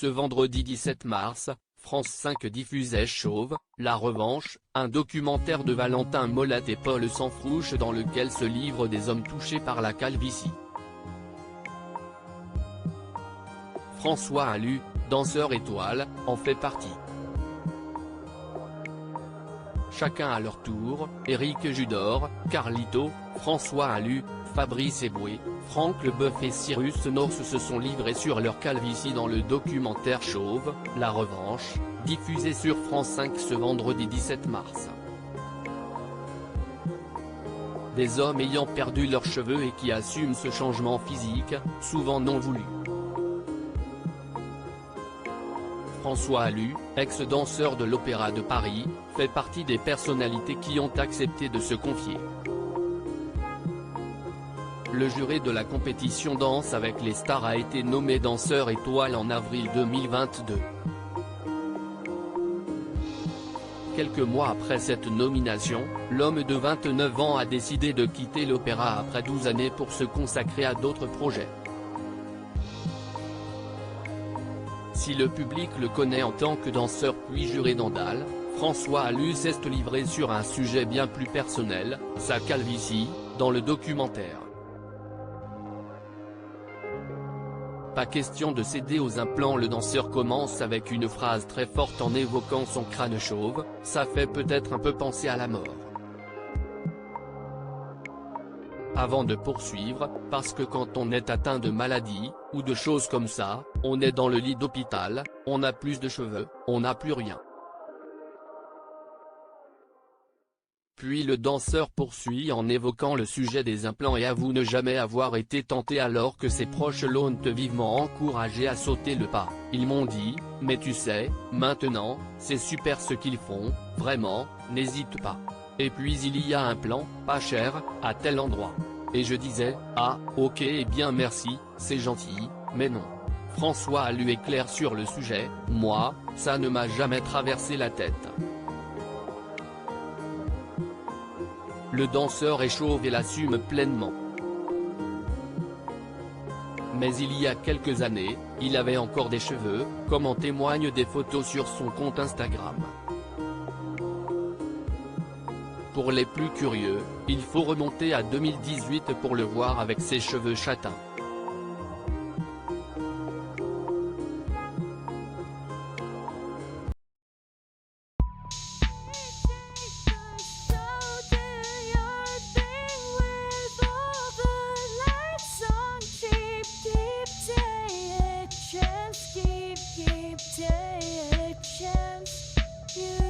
Ce vendredi 17 mars, France 5 diffusait Chauve, la revanche, un documentaire de Valentin Molette et Paul Sanfrouche dans lequel se livrent des hommes touchés par la calvitie. François Allu, danseur étoile, en fait partie. Chacun à leur tour, Éric Judor, Carlito, François Allu, Fabrice Eboué, Franck Leboeuf et Cyrus North se sont livrés sur leur calvitie dans le documentaire Chauve, la revanche, diffusé sur France 5 ce vendredi 17 mars. Des hommes ayant perdu leurs cheveux et qui assument ce changement physique, souvent non voulu. François Allu, ex-danseur de l'Opéra de Paris, fait partie des personnalités qui ont accepté de se confier. Le jury de la compétition Danse avec les stars a été nommé danseur étoile en avril 2022. Quelques mois après cette nomination, l'homme de 29 ans a décidé de quitter l'opéra après 12 années pour se consacrer à d'autres projets. Si le public le connaît en tant que danseur puis juré d'Andal, François Allu s'est livré sur un sujet bien plus personnel, sa calvitie, dans le documentaire. Pas question de céder aux implants. Le danseur commence avec une phrase très forte en évoquant son crâne chauve, ça fait peut-être un peu penser à la mort. Avant de poursuivre, parce que quand on est atteint de maladie, ou de choses comme ça, on est dans le lit d'hôpital, on n'a plus de cheveux, on n'a plus rien. Puis le danseur poursuit en évoquant le sujet des implants et avoue ne jamais avoir été tenté alors que ses proches l'ont vivement encouragé à sauter le pas. Ils m'ont dit, mais tu sais, maintenant, c'est super ce qu'ils font, vraiment, n'hésite pas. Et puis il y a un plan, pas cher, à tel endroit. Et je disais, ah, ok et bien merci, c'est gentil, mais non. François Allu est clair sur le sujet, moi, ça ne m'a jamais traversé la tête. Le danseur est chauve et l'assume pleinement. Mais il y a quelques années, il avait encore des cheveux, comme en témoignent des photos sur son compte Instagram. Pour les plus curieux, il faut remonter à 2018 pour le voir avec ses cheveux châtains. Keep day a chance. You